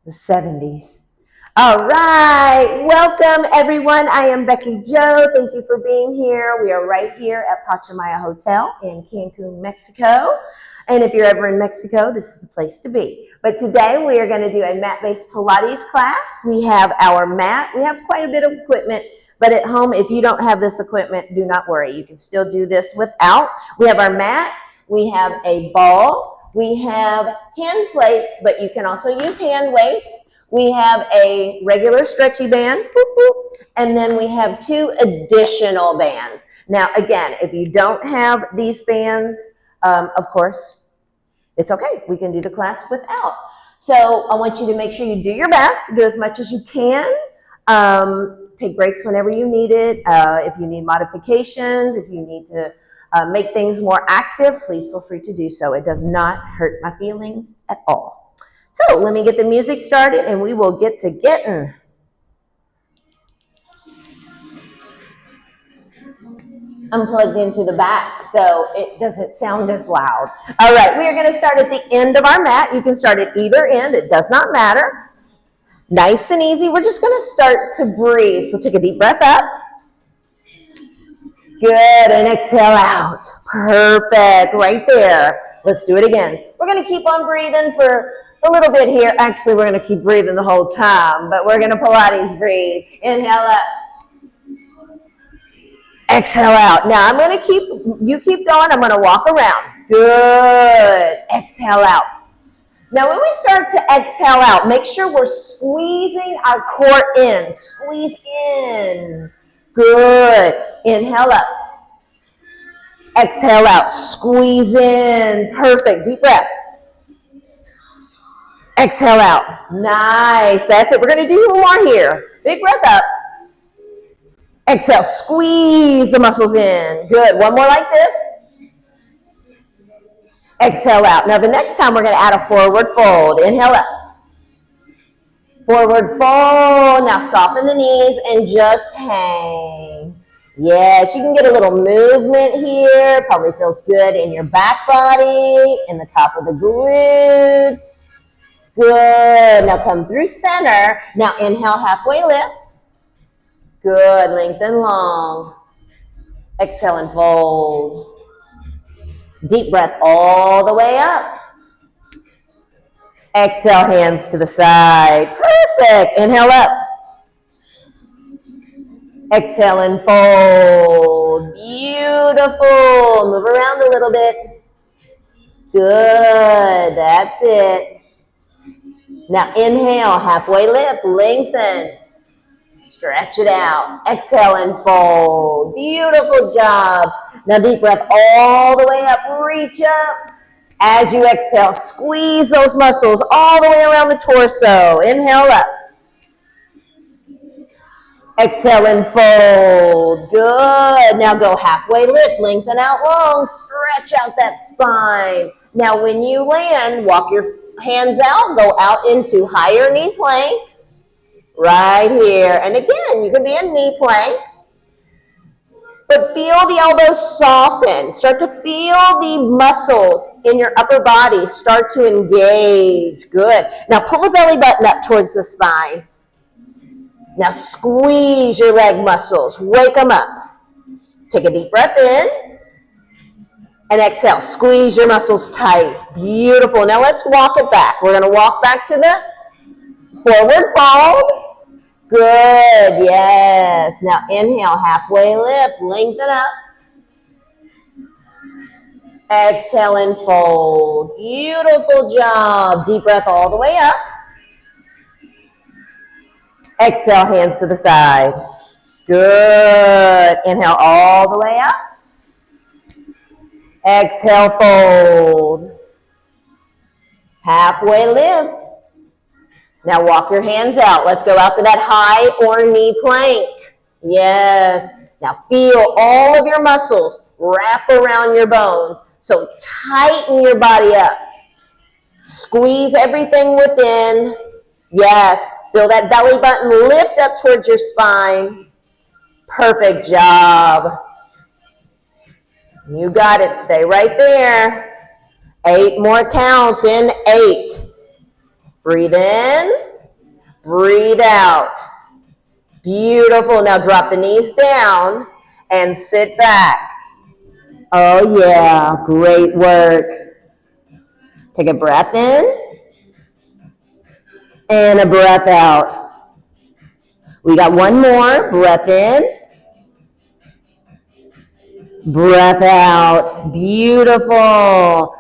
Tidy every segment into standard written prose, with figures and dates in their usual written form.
The 70s. All right, welcome everyone. I am Bekki Jo. Thank you for being here. We are right here at Pachamaya Hotel in Cancun, Mexico. And if you're ever in Mexico, this is the place to be. But today we are going to do a mat-based Pilates class. We have our mat. We have quite a bit of equipment, but at home, if you don't have this equipment, do not worry. You can still do this without. We have our mat. We have a ball. We have hand plates, but you can also use hand weights. We have a regular stretchy band, boop, boop, and then we have 2 additional bands. Now, again, if you don't have these bands, of course, it's okay. We can do the class without. So I want you to make sure you do your best, do as much as you can. Take breaks whenever you need it. If you need modifications, if you need to make things more active, please feel free to do so. It does not hurt my feelings at all. So let me get the music started and we will get to getting. I'm plugged into the back, so it doesn't sound as loud. All right, we are going to start at the end of our mat. You can start at either end. It does not matter. Nice and easy. We're just going to start to breathe. So take a deep breath up. Good, and exhale out. Perfect, right there. Let's do it again. We're going to keep on breathing for a little bit here. Actually, we're going to keep breathing the whole time, but we're going to Pilates breathe. Inhale up. Exhale out. Now I'm going to keep going. I'm going to walk around. Good. Exhale out. Now when we start to exhale out, make sure we're squeezing our core in. Squeeze in. Good. Inhale up. Exhale out. Squeeze in. Perfect. Deep breath. Exhale out. Nice. That's it. We're going to do 2 more here. Big breath up. Exhale. Squeeze the muscles in. Good. 1 more like this. Exhale out. Now the next time we're going to add a forward fold. Inhale up. Forward fold. Now soften the knees and just hang. Yes, you can get a little movement here. Probably feels good in your back body, in the top of the glutes. Good. Now come through center. Now inhale, halfway lift. Good. Lengthen long. Exhale and fold. Deep breath all the way up. Exhale, hands to the side. Perfect. Inhale up. Exhale and fold. Beautiful. Move around a little bit. Good. That's it. Now inhale, halfway lift. Lengthen. Stretch it out. Exhale and fold. Beautiful job. Now deep breath all the way up. Reach up. As you exhale, squeeze those muscles all the way around the torso. Inhale up. Exhale and fold. Good. Now go halfway lift. Lengthen out long. Stretch out that spine. Now when you land, walk your hands out. Go out into higher knee plank. Right here. And again, you can be in knee plank. But feel the elbows soften. Start to feel the muscles in your upper body start to engage. Good. Now pull the belly button up towards the spine. Now squeeze your leg muscles. Wake them up. Take a deep breath in. And exhale. Squeeze your muscles tight. Beautiful. Now let's walk it back. We're going to walk back to the forward fold. Good, yes. Now inhale, halfway lift, lengthen up. Exhale and fold. Beautiful job. Deep breath all the way up. Exhale, hands to the side. Good. Inhale all the way up. Exhale, fold. Halfway lift. Now walk your hands out. Let's go out to that high or knee plank. Yes. Now feel all of your muscles wrap around your bones. So tighten your body up. Squeeze everything within. Yes. Feel that belly button lift up towards your spine. Perfect job. You got it. Stay right there. 8 more counts in 8. Breathe in. Breathe out. Beautiful. Now drop the knees down and sit back. Oh yeah, great work. Take a breath in and a breath out. We got one more. Breath in. Breath out. Beautiful.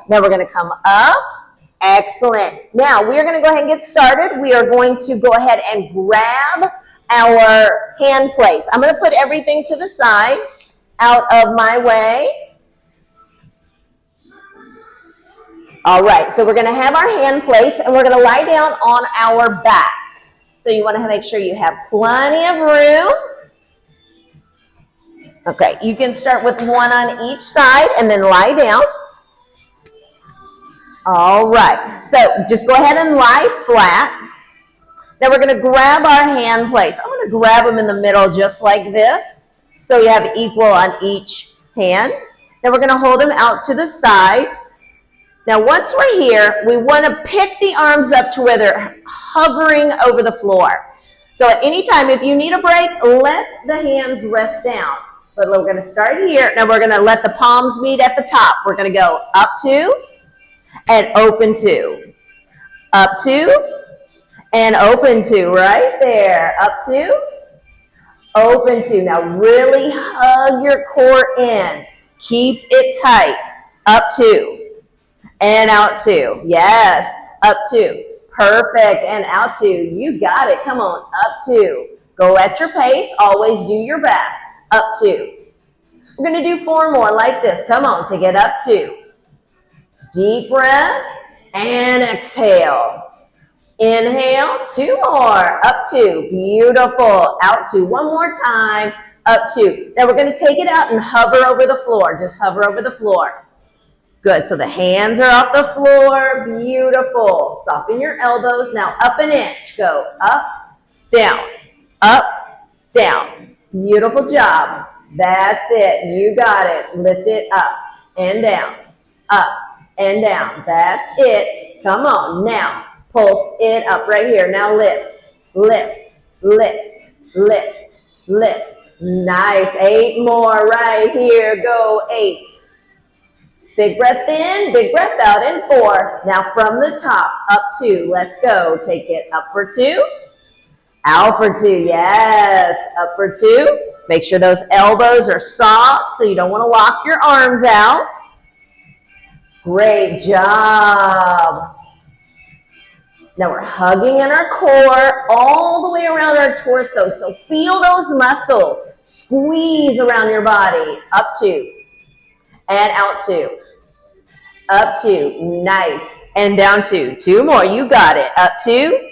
Now we're going to come up. Excellent. Now we are going to go ahead and get started. We are going to go ahead and grab our hand plates. I'm going to put everything to the side, out of my way. All right, so we're going to have our hand plates and we're going to lie down on our back. So you want to make sure you have plenty of room. Okay, you can start with one on each side and then lie down. All right, so just go ahead and lie flat. Now we're going to grab our hand plates. I'm going to grab them in the middle just like this, so you have equal on each hand. Now we're going to hold them out to the side. Now once we're here, we want to pick the arms up to where they're hovering over the floor. So at any time, if you need a break, let the hands rest down. But we're going to start here. Now we're going to let the palms meet at the top. We're going to go up two and open two. Up two and open two. Right there. Up two, open two. Now really hug your core in. Keep it tight. Up two and out two. Yes. Up two. Perfect. And out two. You got it. Come on. Up two. Go at your pace. Always do your best. Up two. We're going to do four more like this. Come on, take it up two. Deep breath and exhale. Inhale, two more. Up two. Beautiful. Out two. One more time. Up two. Now we're going to take it out and hover over the floor. Just hover over the floor. Good. So the hands are off the floor. Beautiful. Soften your elbows. Now up an inch. Go up, down, up, down. Beautiful job. That's it. You got it. Lift it up and down, up and down. That's it. Come on. Now, pulse it up right here. Now lift, lift, lift, lift, lift. Nice. 8 more right here. Go 8. Big breath in, big breath out in 4. Now from the top, up 2. Let's go. Take it up for 2. Out for 2. Yes. Up for 2. Make sure those elbows are soft so you don't want to lock your arms out. Great job. Now we're hugging in our core all the way around our torso. So feel those muscles. Squeeze around your body. Up 2. And out 2. Up 2. Nice. And down 2. 2 more. You got it. Up 2.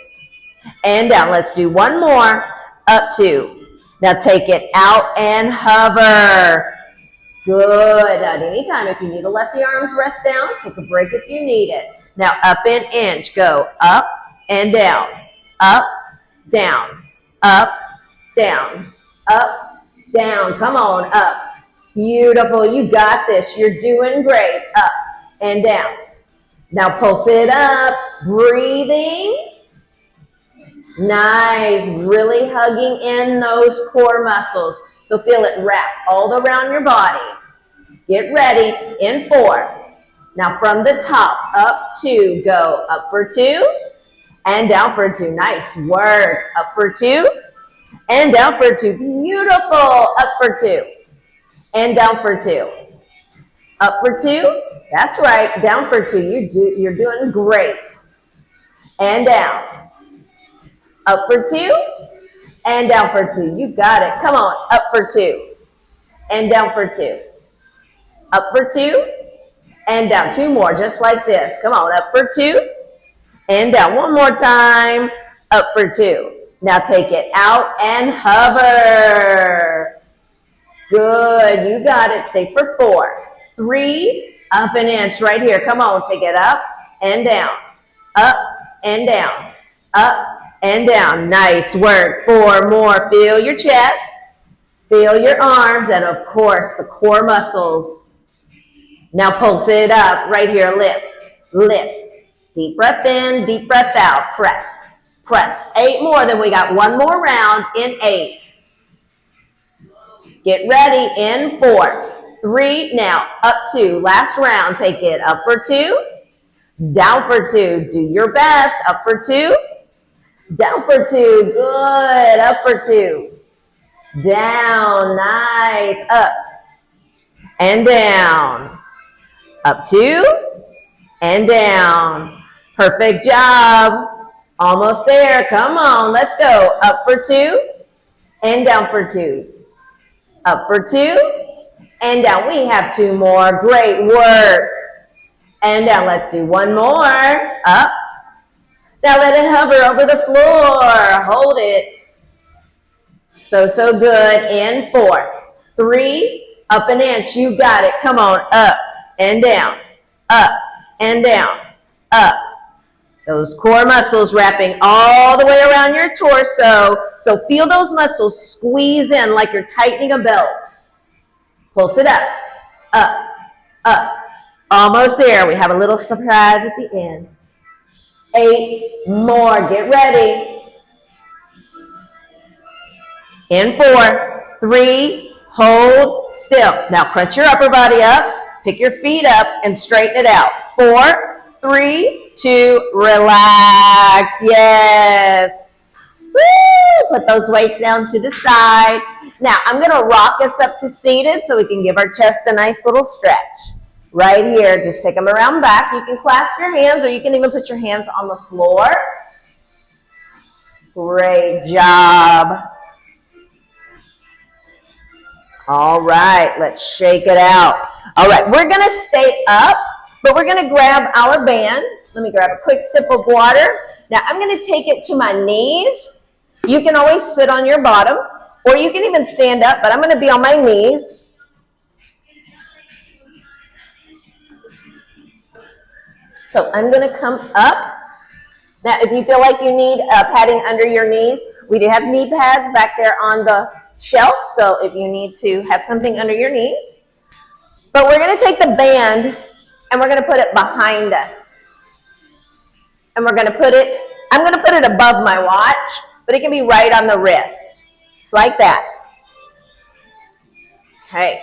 And down. Let's do one more. Up 2. Now take it out and hover. Good. Now at any time, if you need to let the arms rest down, take a break if you need it. Now up an inch. Go up and down. Up, down. Up, down. Up, down. Come on, up. Beautiful. You got this. You're doing great. Up and down. Now pulse it up. Breathing. Nice. Really hugging in those core muscles. So feel it wrap all around your body. Get ready. In 4. Now from the top, up 2. Go up for 2 and down for 2. Nice work. Up for 2 and down for 2. Beautiful. Up for 2 and down for 2. Up for 2. That's right. Down for 2. You're doing great. And down. Up for 2 and down for 2. You got it. Come on. Up for 2 and down for 2. Up for 2 and down. 2 more just like this. Come on. Up for 2 and down. One more time. Up for 2. Now take it out and hover. Good. You got it. Stay for 4. 3. Up an inch right here. Come on. Take it up and down. Up and down. Up and down. Nice work. 4 more. Feel your chest. Feel your arms. And of course, the core muscles. Now pulse it up. Right here. Lift. Lift. Deep breath in. Deep breath out. Press. Press. 8 more. Then we got one more round in 8. Get ready in 4. 3. Now up 2. Last round. Take it up for 2. Down for 2. Do your best. Up for 2. Down for 2. Good. Up for 2. Down. Nice. Up. And down. Up 2. And down. Perfect job. Almost there. Come on. Let's go. Up for 2. And down for 2. Up for 2. And down. We have 2 more. Great work. And down. Let's do one more. Up. Now let it hover over the floor. Hold it. So good. In 4. 3. Up an inch. You got it. Come on. Up and down. Up and down. Up. Those core muscles wrapping all the way around your torso. So feel those muscles squeeze in like you're tightening a belt. Pulse it up. Up. Up. Almost there. We have a little surprise at the end. 8 more. Get ready. In 4. 3. Hold still. Now crunch your upper body up. Pick your feet up and straighten it out. 4, 3, 2, relax. Yes. Woo! Put those weights down to the side. Now I'm going to rock us up to seated so we can give our chest a nice little stretch. Right here, just take them around back. You can clasp your hands or you can even put your hands on the floor. Great job. All right, let's shake it out. All right, we're going to stay up, but we're going to grab our band. Let me grab a quick sip of water. Now, I'm going to take it to my knees. You can always sit on your bottom, or you can even stand up, but I'm going to be on my knees. So I'm going to come up. Now, if you feel like you need padding under your knees, we do have knee pads back there on the shelf, so if you need to have something under your knees. But we're going to take the band and we're going to put it behind us. And we're going to put it, I'm going to put it above my watch, but it can be right on the wrist. Just like that. Okay.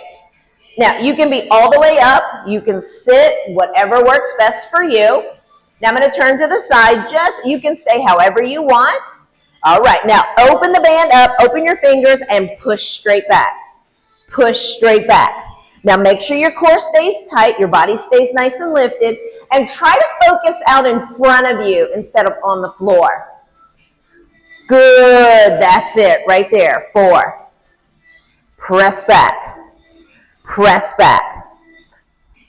Now, you can be all the way up. You can sit, whatever works best for you. Now, I'm going to turn to the side. You can stay however you want. All right, now open the band up, open your fingers, and push straight back. Push straight back. Now make sure your core stays tight, your body stays nice and lifted, and try to focus out in front of you instead of on the floor. Good, that's it, right there. 4. Press back. Press back.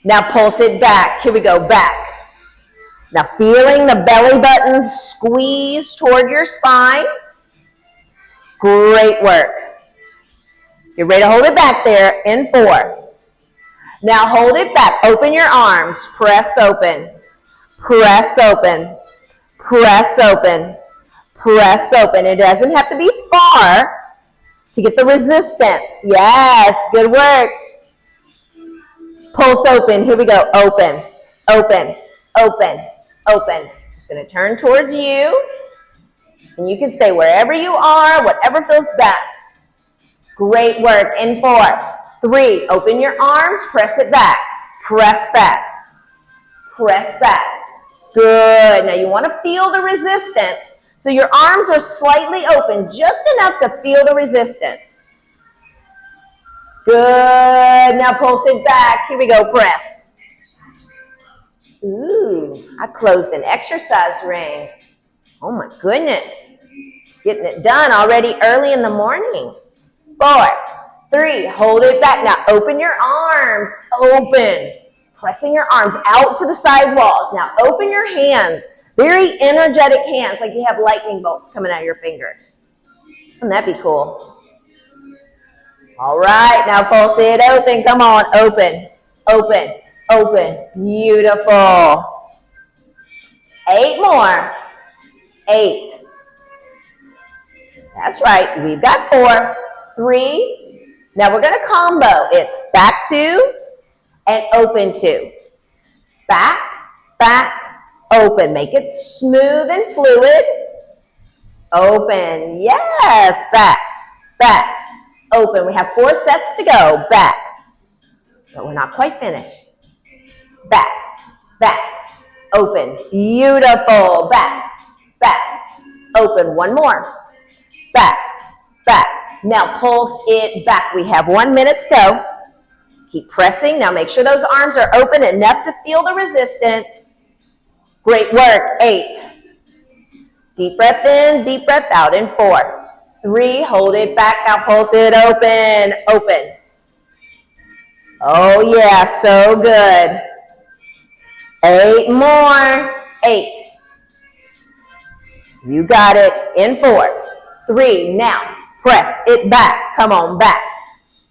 Now pulse it back. Here we go, back. Now feeling the belly button squeeze toward your spine. Great work. You're ready to hold it back there in 4. Now hold it back. Open your arms. Press open. Press open. Press open. Press open. It doesn't have to be far to get the resistance. Yes, good work. Pulse open. Here we go. Open. Open. Open. Open. Just going to turn towards you. And you can stay wherever you are, whatever feels best. Great work. In 4. 3. Open your arms. Press it back. Press back. Press back. Good. Now you want to feel the resistance. So your arms are slightly open, just enough to feel the resistance. Good. Now pulse it back. Here we go. Press. Ooh, I closed an exercise ring. Oh my goodness. Getting it done already early in the morning. 4, 3, hold it back. Now open your arms. Open. Pressing your arms out to the side walls. Now open your hands. Very energetic hands, like you have lightning bolts coming out of your fingers. Wouldn't that be cool? All right, now pulse it open. Come on, open, open. Open. Beautiful. 8 more. 8. That's right. We've got 4. 3. Now we're going to combo. It's back 2 and open 2. Back, back, open. Make it smooth and fluid. open. Yes, back, back, open. We have 4 sets to go. Back, but we're not quite finished. Back, back, open. Beautiful. Back, back, open. One more. Back, back. Now pulse it back. We have 1 minute to go. Keep pressing. Now make sure those arms are open enough to feel the resistance. Great work. 8. Deep breath in, deep breath out in 4. 3, hold it back. Now pulse it open, open. Oh yeah, so good. 8 more. 8. You got it. In 4. 3. Now press it back. Come on, back,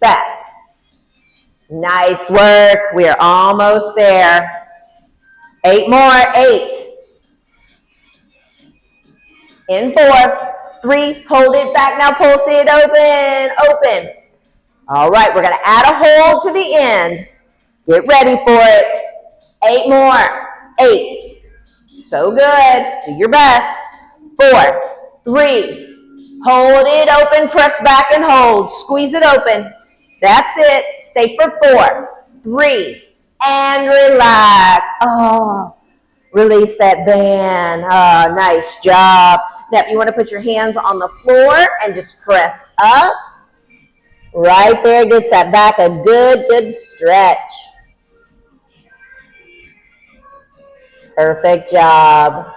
back. Nice work. We are almost there. 8 more. 8. In 4. 3. Hold it back. Now pulse it open, open. All right, we're going to add a hold to the end. Get ready for it. 8 more. 8. So good. Do your best. 4. 3. Hold it open. Press back and hold. Squeeze it open. That's it. Stay for 4. 3. And relax. Oh, release that band. Oh, nice job. Now, if you want to put your hands on the floor and just press up. Right there, gets that back a good stretch. Perfect job.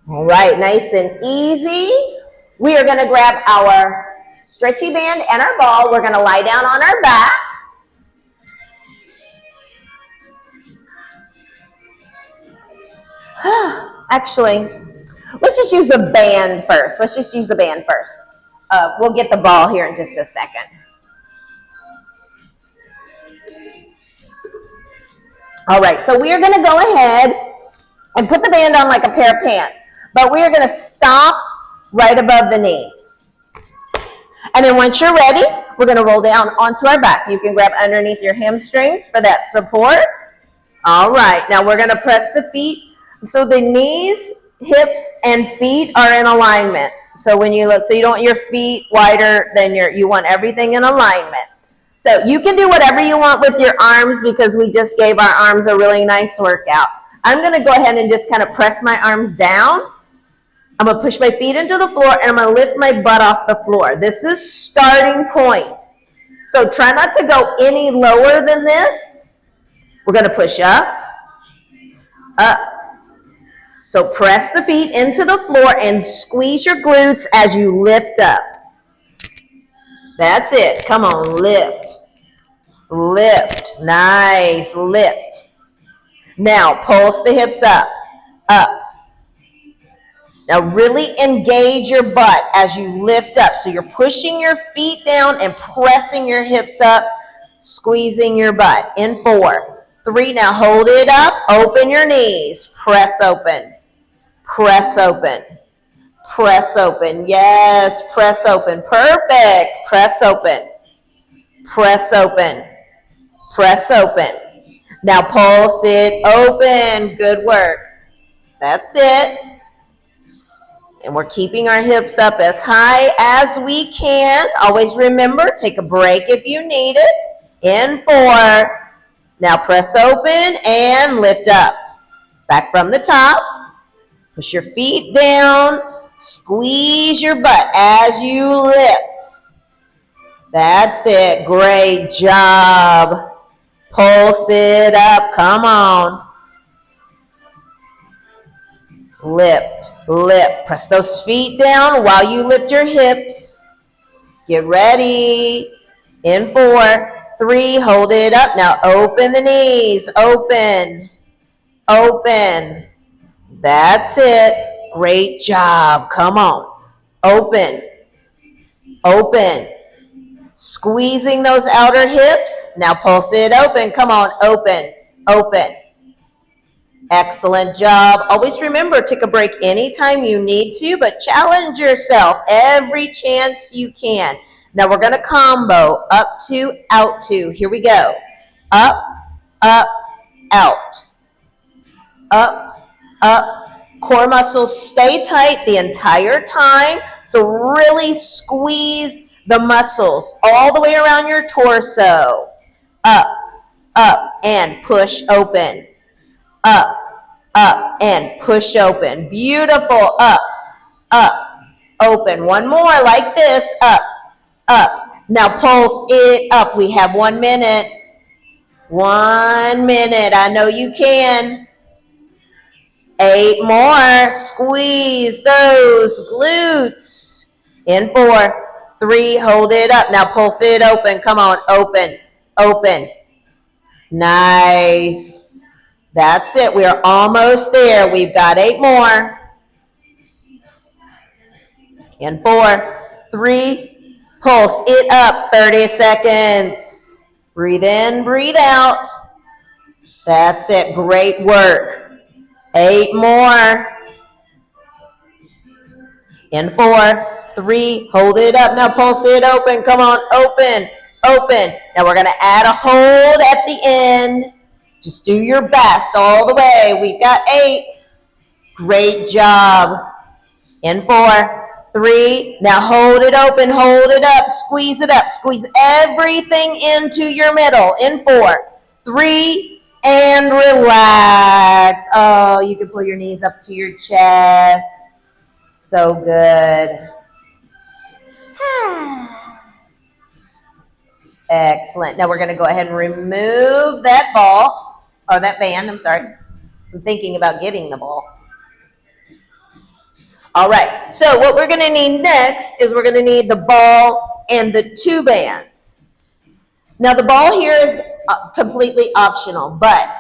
All right, nice and easy. We are going to grab our stretchy band and our ball. We're going to lie down on our back. Actually, let's just use the band first. Let's just use the band first. We'll get the ball here in just a second. All right, so we are going to go ahead and put the band on like a pair of pants, but we are going to stop right above the knees. And then once you're ready, we're going to roll down onto our back. You can grab underneath your hamstrings for that support. All right, now we're going to press the feet. So the knees, hips, and feet are in alignment. So when you look, so you don't want your feet wider than you want everything in alignment. So you can do whatever you want with your arms because we just gave our arms a really nice workout. I'm going to go ahead and just kind of press my arms down. I'm going to push my feet into the floor and I'm going to lift my butt off the floor. This is starting point. So try not to go any lower than this. We're going to push up, up. So press the feet into the floor and squeeze your glutes as you lift up. That's it. Come on, lift. Lift. Nice. Lift. Now, pulse the hips up. Up. Now, really engage your butt as you lift up. So you're pushing your feet down and pressing your hips up, squeezing your butt. In 4. 3. Now, hold it up. Open your knees. Press open. Press open. Press open. Yes, press open. Perfect. Press open. Press open. Press open. Now pulse it open. Good work. That's it. And we're keeping our hips up as high as we can. Always remember, take a break if you need it. In 4. Now press open and lift up. Back from the top. Push your feet down. Squeeze your butt as you lift. That's it. Great job. Pulse it up. Come on. Lift, lift. Press those feet down while you lift your hips. Get ready. In 4, 3, hold it up. Now open the knees. Open, open. That's it. Great job. Come on. Open, open. Squeezing those outer hips. Now pulse it open. Come on, open, open. Excellent job. Always remember, take a break anytime you need to, but challenge yourself every chance you can. Now we're going to combo up 2, out 2. Here we go. Up, up, out. Up, up, Core muscles stay tight the entire time. So really squeeze the muscles all the way around your torso. Up, and push open. Up, and push open. Beautiful. Up, open. One more like this. Up. Now pulse it up. We have 1 minute. 1 minute. I know you can. 8 more. Squeeze those glutes. In 4, 3, hold it up. Now pulse it open. Come on, open. Nice. That's it. We're almost there. We've got 8 more. In 4, 3, pulse it up. 30 seconds. Breathe in, breathe out. That's it. Great work. 8 more. In 4, 3, hold it up. Now pulse it open. Come on, open. Now we're going to add a hold at the end. Just do your best all the way. We've got 8. Great job. In 4, 3, now hold it open, hold it up, squeeze it up. Squeeze everything into your middle. In 4, 3, and relax. Oh, you can pull your knees up to your chest. So good. Excellent. Now we're going to go ahead and remove that ball, or that band, I'm sorry. I'm thinking about getting the ball. All right, so what we're going to need next is we're going to need the ball and the 2 bands. Now the ball here is completely optional, but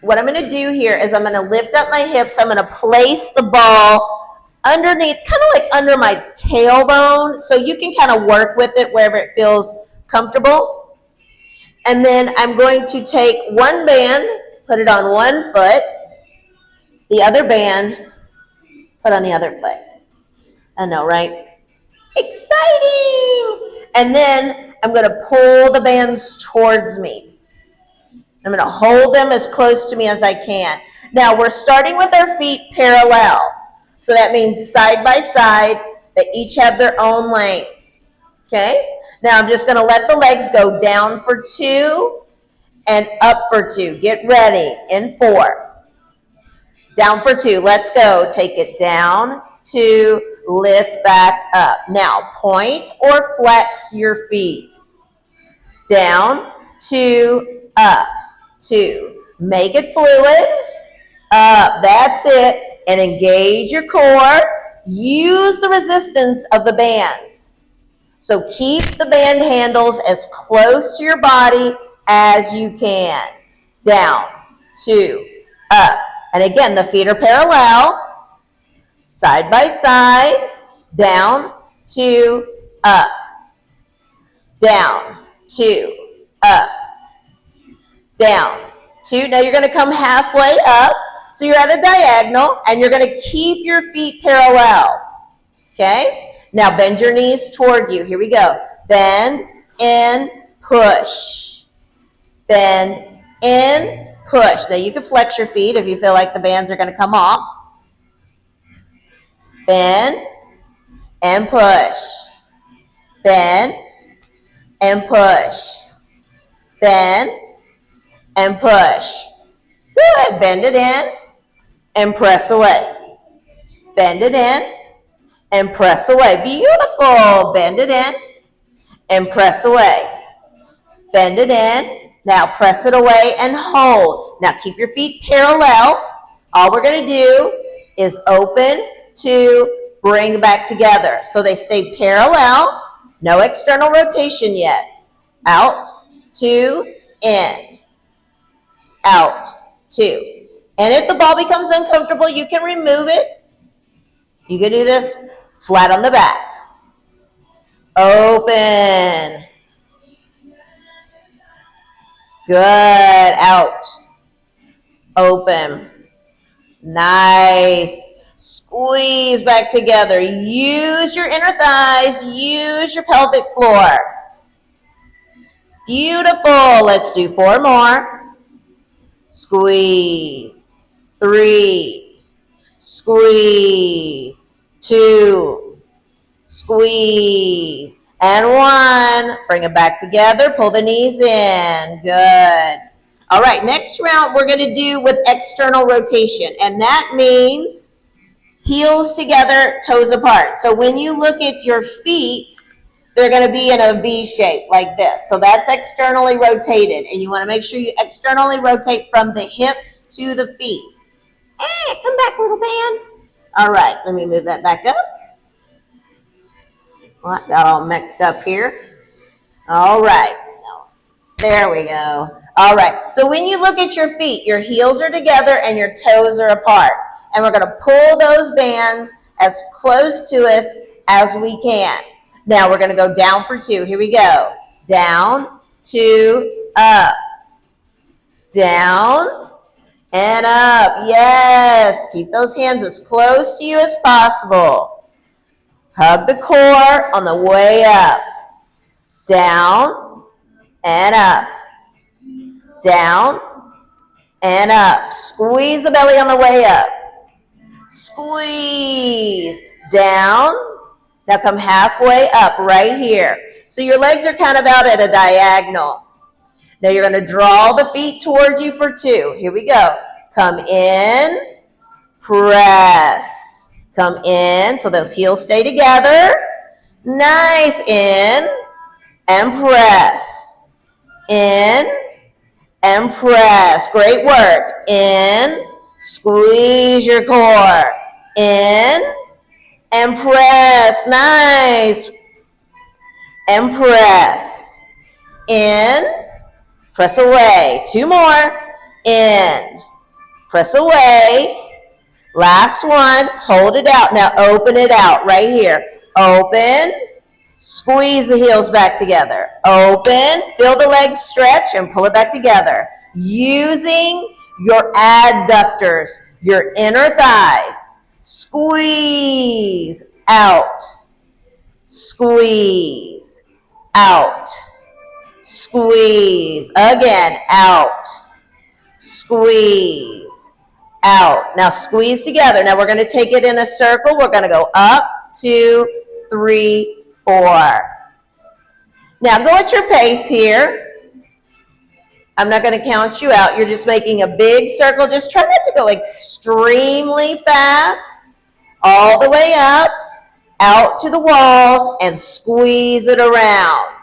what I'm going to do here is I'm going to lift up my hips. I'm going to place the ball underneath, kind of like under my tailbone, so you can kind of work with it wherever it feels comfortable. And then I'm going to take one band, put it on one foot, the other band, put on the other foot. I know, right? Exciting! And then I'm going to pull the bands towards me. I'm going to hold them as close to me as I can. Now, we're starting with our feet parallel. So that means side by side. They each have their own length. Okay? Now, I'm just going to let the legs go down for 2 and up for 2. Get ready. In 4. Down for 2. Let's go. Take it down, 2, lift back up. Now, point or flex your feet. Down, 2, up, 2. Make it fluid. Up. That's it. And engage your core. Use the resistance of the bands. So keep the band handles as close to your body as you can. Down, 2, up. And again, the feet are parallel, side by side, down, 2, up. Down, 2, up. Down, 2. Now you're going to come halfway up. So you're at a diagonal, and you're going to keep your feet parallel. Okay? Now bend your knees toward you. Here we go. Bend, in, push. Bend, in, push. Now you can flex your feet if you feel like the bands are going to come off. Bend, and push. Bend, and push. Bend, and push. Good. Bend it in and press away. Bend it in and press away. Beautiful. Bend it in and press away. Bend it in. Now press it away and hold. Now keep your feet parallel. All we're going to do is open, 2, bring back together. So they stay parallel. No external rotation yet. Out, 2, in. Out, 2. And if the ball becomes uncomfortable, you can remove it. You can do this flat on the back. Open. Good. Out. Open. Nice. Squeeze back together. Use your inner thighs. Use your pelvic floor. Beautiful. Let's do 4 more. Squeeze. 3, squeeze, 2, squeeze, and 1. Bring it back together, pull the knees in, good. All right, next round we're gonna do with external rotation, and that means heels together, toes apart. So when you look at your feet, they're going to be in a V shape like this. So that's externally rotated. And you want to make sure you externally rotate from the hips to the feet. Hey, come back, little man. All right, let me move that back up. Well, I got all mixed up here. All right, there we go. All right, so when you look at your feet, your heels are together and your toes are apart. And we're going to pull those bands as close to us as we can. Now we're going to go down for 2. Here we go. Down, 2, up. Down and up. Yes. Keep those hands as close to you as possible. Hug the core on the way up. Down and up. Down and up. Squeeze the belly on the way up. Squeeze. Down. Now come halfway up right here. So your legs are kind of out at a diagonal. Now you're going to draw the feet towards you for 2. Here we go. Come in, press. Come in, so those heels stay together. Nice, in and press. In and press. Great work. In, squeeze your core. In and press. Nice. And press. In, press away. 2 more. In, press away. Last one. Hold it out. Now open it out right here. Open. Squeeze the heels back together. Open. Feel the legs stretch and pull it back together. Using your adductors, your inner thighs. Squeeze out. Squeeze out. Squeeze. Again, out. Squeeze out. Now squeeze together. Now we're going to take it in a circle. We're going to go up, 2, 3, 4. Now go at your pace here. I'm not going to count you out. You're just making a big circle. Just try not to go extremely fast. All the way up, out to the walls, and squeeze it around.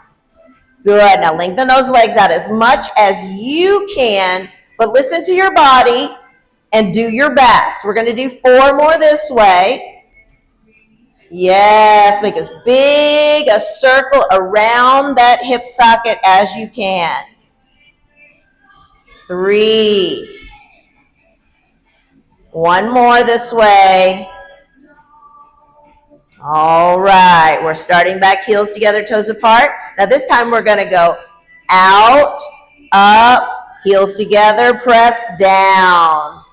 Good. Now lengthen those legs out as much as you can, but listen to your body and do your best. We're going to do 4 more this way. Yes, make as big a circle around that hip socket as you can. 3. 1 more this way. All right, we're starting back, heels together, toes apart. Now this time we're going to go out, up, heels together, press down.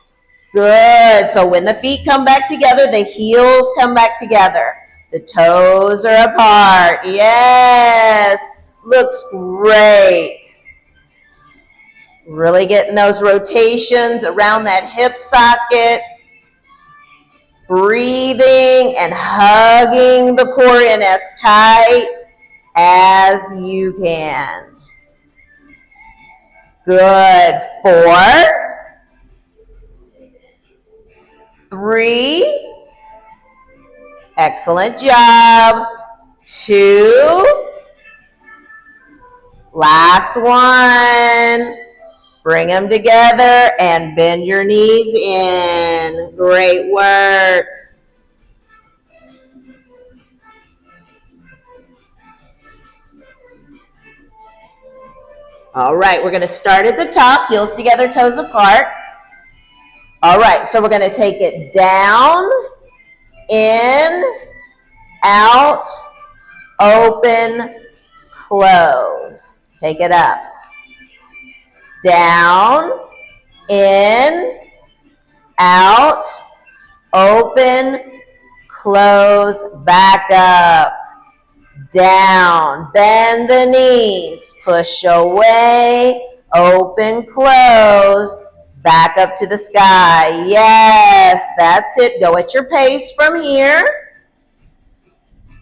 Good. So when the feet come back together, the heels come back together. The toes are apart. Yes. Looks great. Really getting those rotations around that hip socket. Breathing and hugging the core in as tight as you can. Good. 4, 3. Excellent job. 2. Last one. Bring them together and bend your knees in. Great work. All right, we're going to start at the top, heels together, toes apart. All right, so we're going to take it down, in, out, open, close. Take it up. Down, in, out, open, close, back up, down, bend the knees, push away, open, close, back up to the sky. Yes, that's it. Go at your pace from here.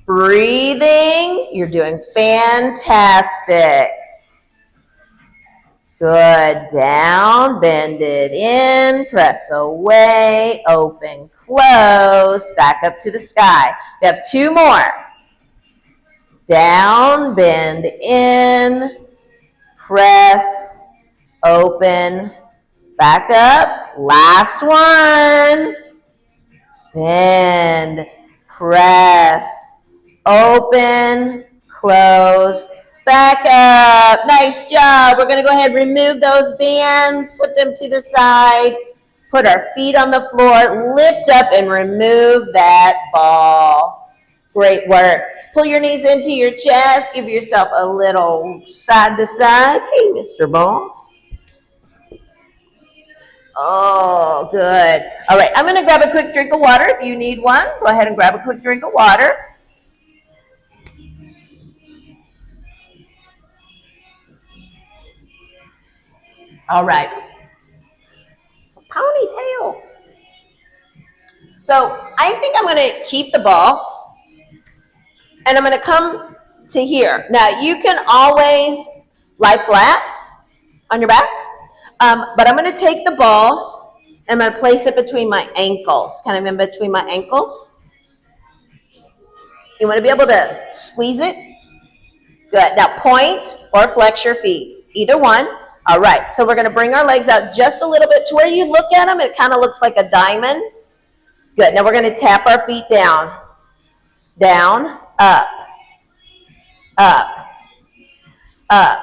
Breathing. You're doing fantastic. Good. Down, bend it in, press away, open, close, back up to the sky. We have 2 more. Down, bend in, press, open, back up. Last one. Bend, press, open, close, back up. Nice job. We're going to go ahead and remove those bands, put them to the side, put our feet on the floor, lift up and remove that ball. Great work. Pull your knees into your chest. Give yourself a little side to side. Hey, Mr. Ball. Oh, good. All right, I'm going to grab a quick drink of water. If you need one, go ahead and grab a quick drink of water. All right. Ponytail. So I think I'm going to keep the ball, and I'm going to come to here. Now, you can always lie flat on your back, but I'm going to take the ball, and I'm going to place it between my ankles, kind of in between my ankles. You want to be able to squeeze it. Good. Now point or flex your feet. Either one. All right. So we're going to bring our legs out just a little bit to where you look at them. It kind of looks like a diamond. Good. Now we're going to tap our feet down. Down, up, up, up,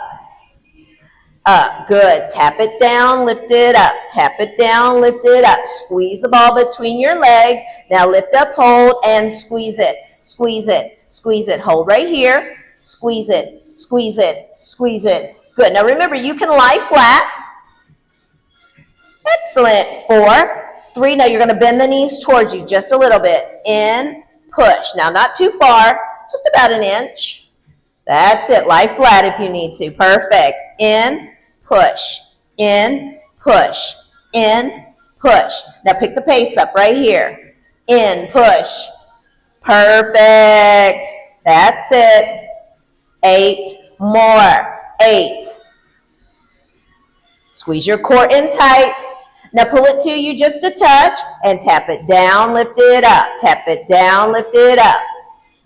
up. Good. Tap it down, lift it up. Tap it down, lift it up. Squeeze the ball between your legs. Now lift up, hold, and squeeze it. Squeeze it. Squeeze it. Hold right here. Squeeze it. Squeeze it. Squeeze it. Good. Now remember, you can lie flat. Excellent. 4, 3. Now you're going to bend the knees towards you just a little bit. In, push. Now not too far, just about an inch. That's it. Lie flat if you need to. Perfect. In, push. In, push. In, push. Now pick the pace up right here. In, push. Perfect. That's it. 8 more. 8. Squeeze your core in tight. Now pull it to you just a touch and tap it down, lift it up. Tap it down, lift it up.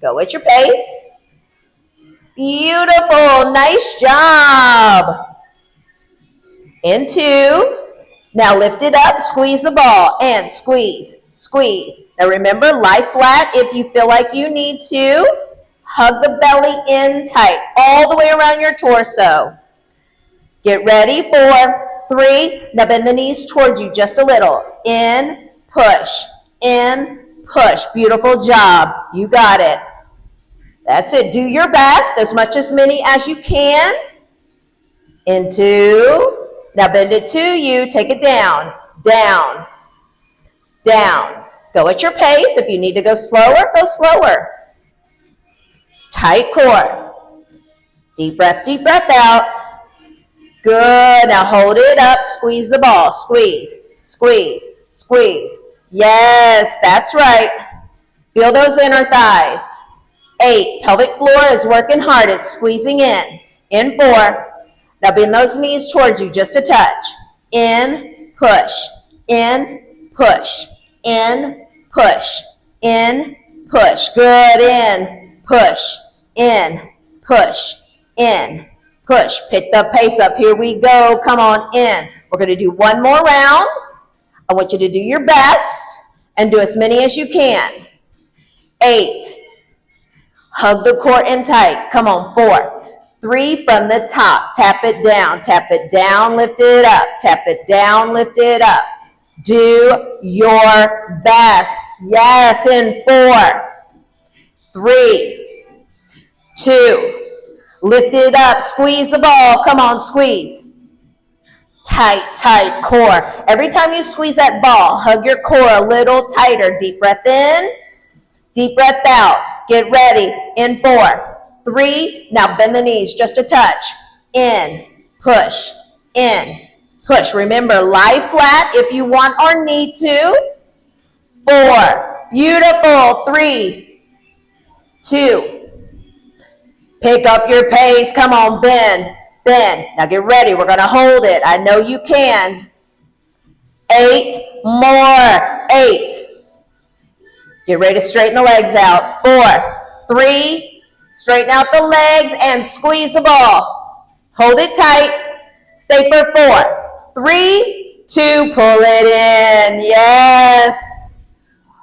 Go at your pace. Beautiful. Nice job. In 2. Now lift it up, squeeze the ball, and squeeze, squeeze. Now remember, lie flat if you feel like you need to. Hug the belly in tight, all the way around your torso. Get ready for 3. Now bend the knees towards you just a little. In, push, in, push. Beautiful job. You got it. That's it. Do your best, as many as you can. In 2. Now bend it to you. Take it down, down, down. Go at your pace. If you need to go slower, go slower. Tight core. Deep breath out. Good. Now hold it up. Squeeze the ball. Squeeze, squeeze, squeeze. Yes, that's right. Feel those inner thighs. 8. Pelvic floor is working hard. It's squeezing in. In 4. Now bend those knees towards you just a touch. In, push. In, push. In, push. In, push. Good. In, push. In, push. In, push. Pick the pace up. Here we go. Come on in. We're going to do one more round. I want you to do your best and do as many as you can. 8. Hug the core in tight. Come on. 4. 3 from the top. Tap it down, lift it up. Tap it down, lift it up. Do your best. Yes, in 4, 3, 2. Lift it up, squeeze the ball. Come on, squeeze. Tight, tight core. Every time you squeeze that ball, hug your core a little tighter. Deep breath in, deep breath out. Get ready. In 4, 3, now bend the knees just a touch. In, push, in, Push. Remember, lie flat if you want or need to. 4. Beautiful. 3, 2. Pick up your pace. Come on, bend. Bend. Now get ready. We're going to hold it. I know you can. 8 more. 8. Get ready to straighten the legs out. 4, 3. Straighten out the legs and squeeze the ball. Hold it tight. Stay for 4, 3, 2. Pull it in. Yes.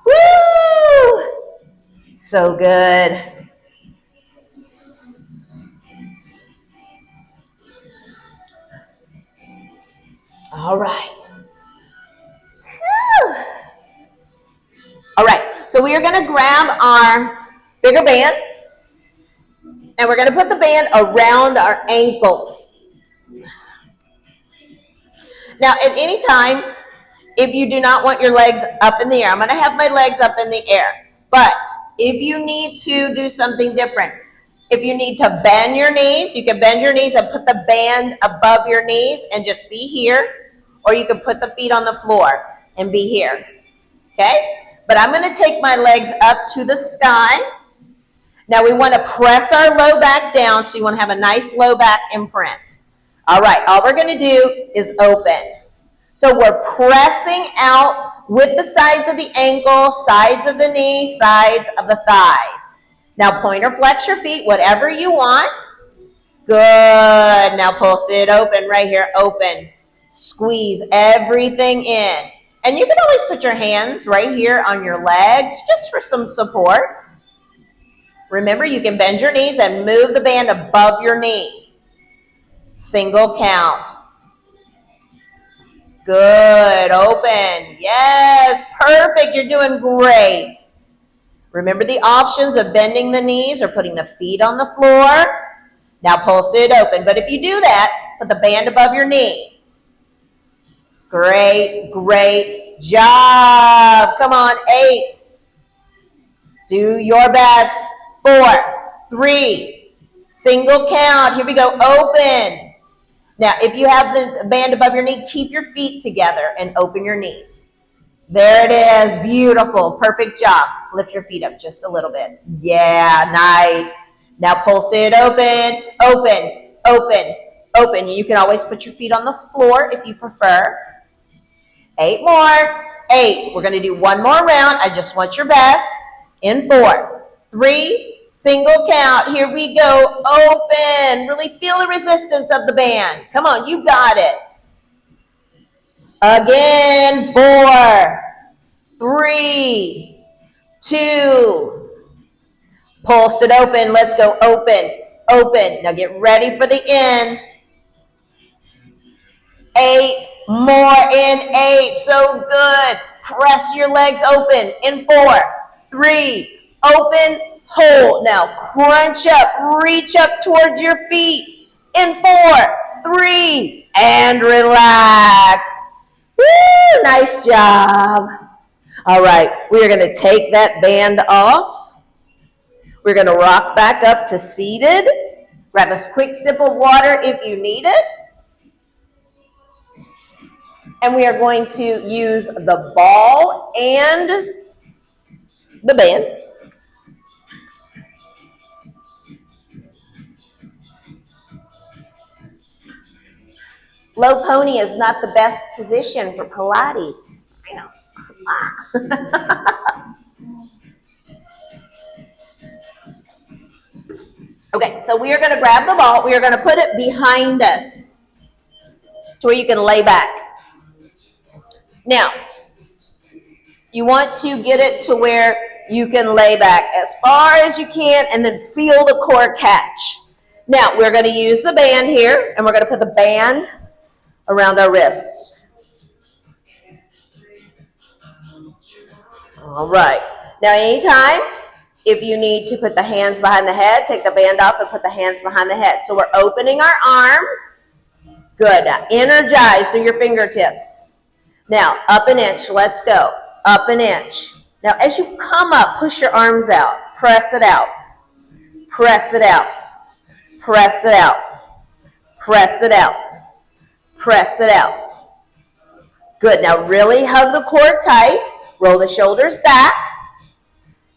Woo! So good. All right. Whew. All right. So we are going to grab our bigger band, and we're going to put the band around our ankles. Now, at any time, if you do not want your legs up in the air, I'm going to have my legs up in the air. But if you need to do something different, if you need to bend your knees, you can bend your knees and put the band above your knees and just be here. Or you can put the feet on the floor and be here. Okay? But I'm going to take my legs up to the sky. Now we want to press our low back down, so you want to have a nice low back imprint. All right, all we're going to do is open. So we're pressing out with the sides of the ankle, sides of the knee, sides of the thighs. Now point or flex your feet, whatever you want. Good. Now pulse it open right here, open. Squeeze everything in. And you can always put your hands right here on your legs just for some support. Remember, you can bend your knees and move the band above your knee. Single count. Good. Open. Yes. Perfect. You're doing great. Remember the options of bending the knees or putting the feet on the floor. Now pulse it open. But if you do that, put the band above your knee. Great. Great job. Come on. 8. Do your best. 4, 3. Single count. Here we go. Open. Now, if you have the band above your knee, keep your feet together and open your knees. There it is. Beautiful. Perfect job. Lift your feet up just a little bit. Yeah, nice. Now pulse it open. Open, open, open. You can always put your feet on the floor if you prefer. 8 more. 8. We're going to do one more round. I just want your best. In 4, 3, single count. Here we go. Open. Really feel the resistance of the band. Come on, you got it. Again. 4, 3, 2. Pulse it open. Let's go. Open. Open. Now get ready for the end. 8 more in 8. So good. Press your legs open. In 4, 3, open, hold. Now crunch up, reach up towards your feet. In 4, 3, and relax. Woo, nice job. All right, we are going to take that band off. We're going to rock back up to seated. Grab a quick sip of water if you need it. And we are going to use the ball and the band. Low pony is not the best position for Pilates. I know. Okay, so we are going to grab the ball. We are going to put it behind us to where you can lay back. Now, you want to get it to where you can lay back as far as you can and then feel the core catch. Now, we're going to use the band here, and we're going to put the band around our wrists. All right. Now, anytime, if you need to put the hands behind the head, take the band off and put the hands behind the head. So we're opening our arms. Good. Now, energize through your fingertips. Now, up an inch. Let's go. Up an inch. Now, as you come up, push your arms out. Press it out. Press it out. Press it out. Press it out. Press it out. Good. Now really hug the core tight. Roll the shoulders back.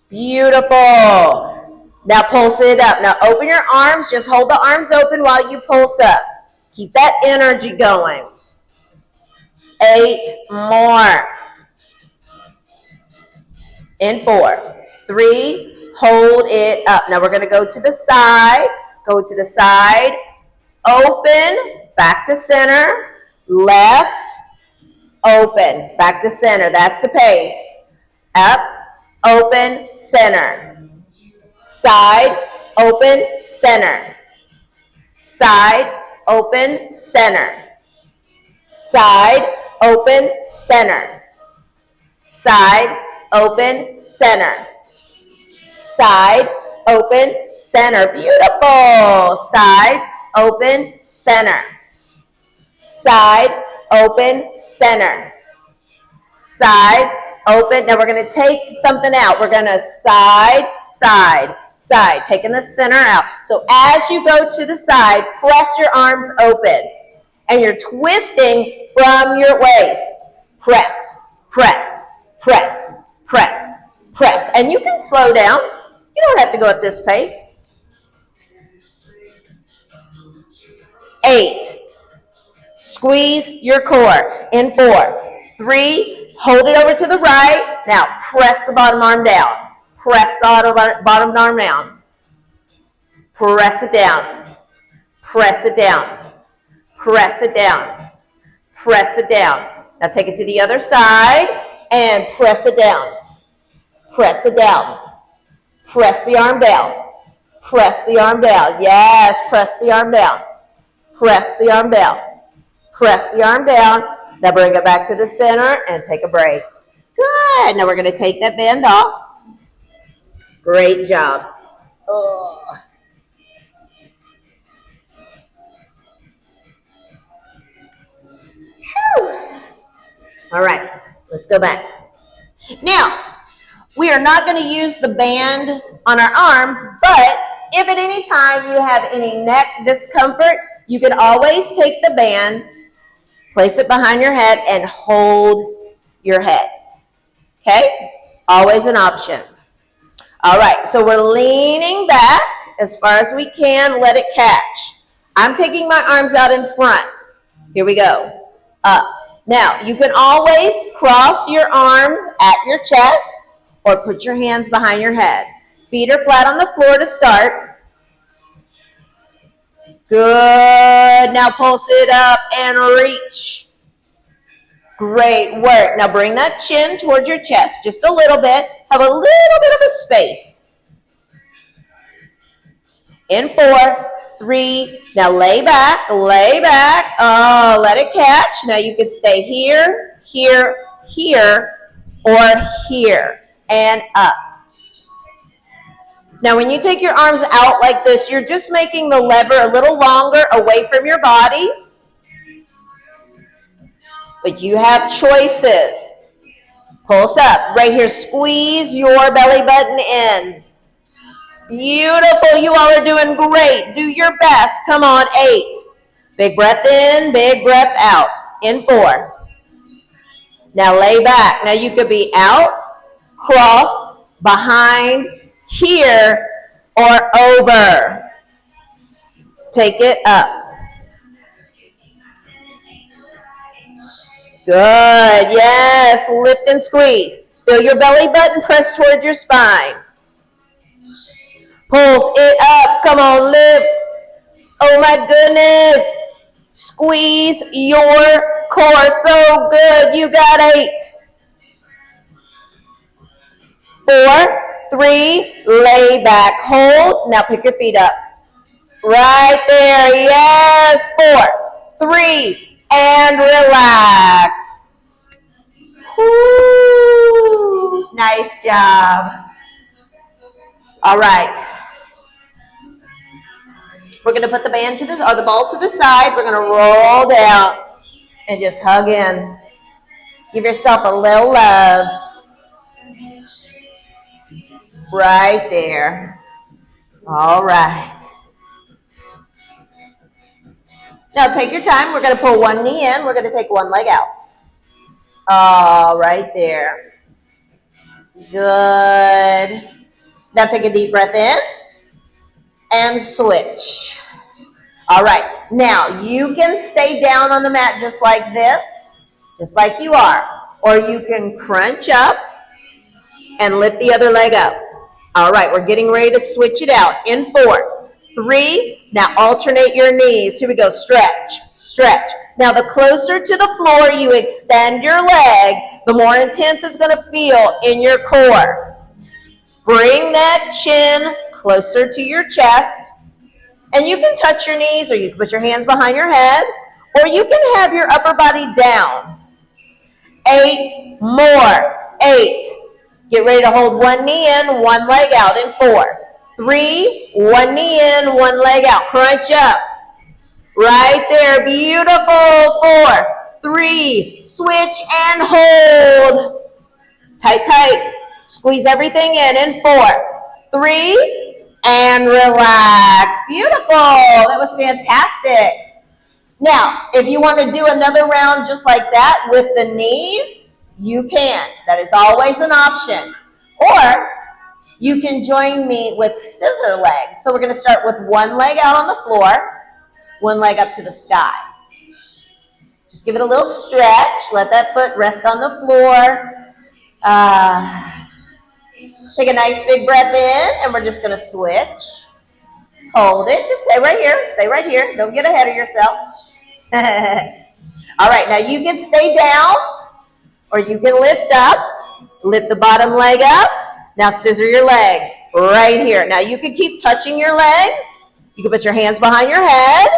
Beautiful. Now pulse it up. Now open your arms. Just hold the arms open while you pulse up. Keep that energy going. 8 more. In 4, 3, hold it up. Now we're going to go to the side. Go to the side. Open. Back to center. Left. Open. Back to center. That's the pace. Up. Open. Center. Side. Open. Center. Side. Open. Center. Side. Open. Center. Side. Open, center. Side, open, center. Beautiful. Side, open, center. Side, open, center. Side, open. Now we're going to take something out. We're going to side, side, side. Taking the center out. So as you go to the side, press your arms open. And you're twisting from your waist. Press, press, press. Press, press. And you can slow down. You don't have to go at this pace. 8. Squeeze your core. In 4, 3, hold it over to the right. Now press the bottom arm down. Press the bottom arm down. Press it down. Press it down. Press it down. Press it down. Now take it to the other side and press it down. Press it down. Press the arm down. Press the arm down. Yes, press the arm down. Press the arm down. Press the arm down. Now bring it back to the center and take a break. Good. Now we're going to take that band off. Great job. Ugh. All right, let's go back. Now, we are not going to use the band on our arms, but if at any time you have any neck discomfort, you can always take the band, place it behind your head, and hold your head. Okay? Always an option. All right, so we're leaning back as far as we can. Let it catch. I'm taking my arms out in front. Here we go. Up. Now, you can always cross your arms at your chest or put your hands behind your head. Feet are flat on the floor to start. Good. Now pulse it up and reach. Great work. Now bring that chin towards your chest just a little bit. Have a little bit of a space. In 4, 3. Now lay back, lay back. Oh, let it catch. Now you can stay here, here, here, or here, and up. Now when you take your arms out like this, you're just making the lever a little longer away from your body. But you have choices. Pulse up. Right here, squeeze your belly button in. Beautiful. You all are doing great. Do your best. Come on, 8. Big breath in, big breath out. In 4. Now lay back. Now you could be out, cross, behind, here, or over. Take it up. Good. Yes. Lift and squeeze. Feel your belly button press towards your spine. Pulse it up. Come on, lift. Oh my goodness. Squeeze your core. So good. You got 8. 4, 3, lay back, hold. Now pick your feet up. Right there. Yes. 4, 3, and relax. Woo. Nice job. All right. We're going to put the band to this, or the ball to the side. We're going to roll down and just hug in. Give yourself a little love. Right there. All right. Now take your time. We're going to pull one knee in. We're going to take one leg out. Oh, right there. Good. Now take a deep breath in and switch. All right. Now you can stay down on the mat just like this, just like you are. Or you can crunch up and lift the other leg up. All right, we're getting ready to switch it out. In 4, 3, now alternate your knees. Here we go, stretch, stretch. Now the closer to the floor you extend your leg, the more intense it's gonna feel in your core. Bring that chin closer to your chest, and you can touch your knees, or you can put your hands behind your head, or you can have your upper body down. 8 more, 8. Get ready to hold one knee in, one leg out in 4, 3, one knee in, one leg out. Crunch up. Right there. Beautiful. 4, 3, switch and hold. Tight, tight. Squeeze everything in 4, 3, and relax. Beautiful. That was fantastic. Now, if you want to do another round just like that with the knees, you can. That is always an option. Or you can join me with scissor legs. So we're going to start with one leg out on the floor, one leg up to the sky. Just give it a little stretch. Let that foot rest on the floor. Take a nice big breath in, and we're just going to switch. Hold it. Just stay right here. Stay right here. Don't get ahead of yourself. All right, now you can stay down, or you can lift up. Lift the bottom leg up. Now scissor your legs right here. Now you can keep touching your legs. You can put your hands behind your head,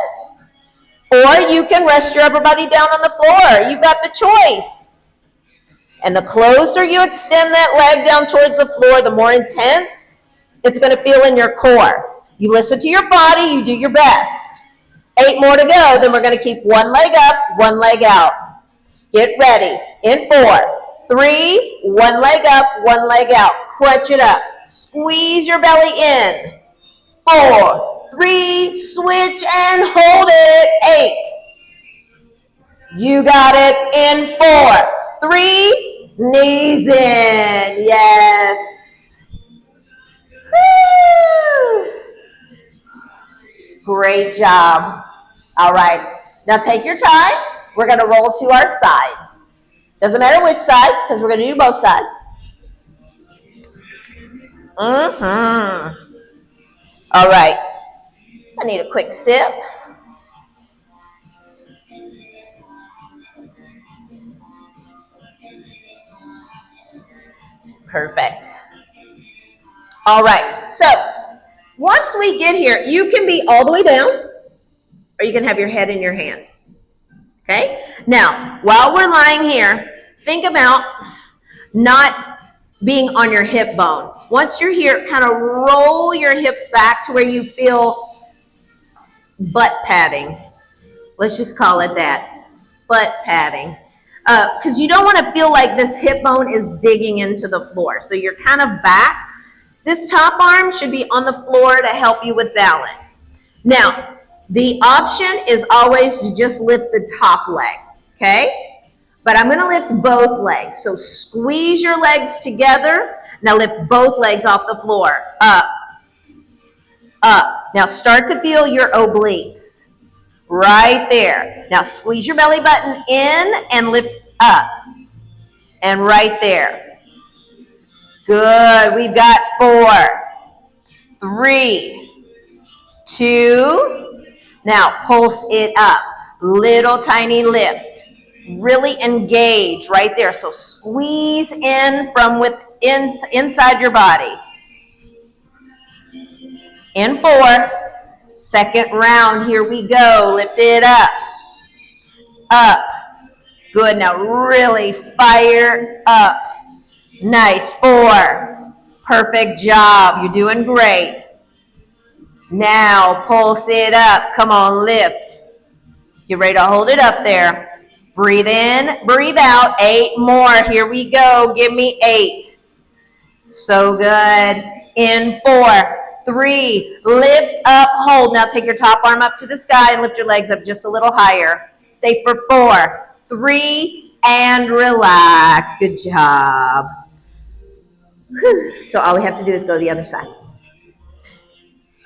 or you can rest your upper body down on the floor. You've got the choice. And the closer you extend that leg down towards the floor, the more intense it's going to feel in your core. You listen to your body. You do your best. 8 more to go. Then we're going to keep one leg up, one leg out. Get ready. In 4, 3, one leg up, one leg out. Crunch it up. Squeeze your belly in. 4, 3, switch and hold it. 8. You got it. In 4, 3, knees in. Yes. Woo. Great job. All right. Now take your time. We're going to roll to our side. Doesn't matter which side, because we're going to do both sides. All right. I need a quick sip. Perfect. All right. So once we get here, you can be all the way down, or you can have your head in your hand. Okay? Now, while we're lying here, think about not being on your hip bone. Once you're here, kind of roll your hips back to where you feel butt padding. Let's just call it that. Butt padding. Because you don't want to feel like this hip bone is digging into the floor. So you're kind of back. This top arm should be on the floor to help you with balance. Now, the option is always to just lift the top leg, okay? But I'm going to lift both legs. So squeeze your legs together. Now lift both legs off the floor. Up, up. Now start to feel your obliques. Right there. Now squeeze your belly button in and lift up. And right there. Good. We've got 4, 3, 2. Now pulse it up. Little tiny lift. Really engage right there. So squeeze in from within, inside your body. In 4. Second round. Here we go. Lift it up. Up. Good. Now really fire up. Nice. 4. Perfect job. You're doing great. Now pulse it up. Come on, lift. Get ready to hold it up there. Breathe in, breathe out. 8 more. Here we go. Give me 8. So good. In 4, 3, lift up, hold. Now take your top arm up to the sky and lift your legs up just a little higher. Stay for 4, 3, and relax. Good job. Whew. So all we have to do is go to the other side.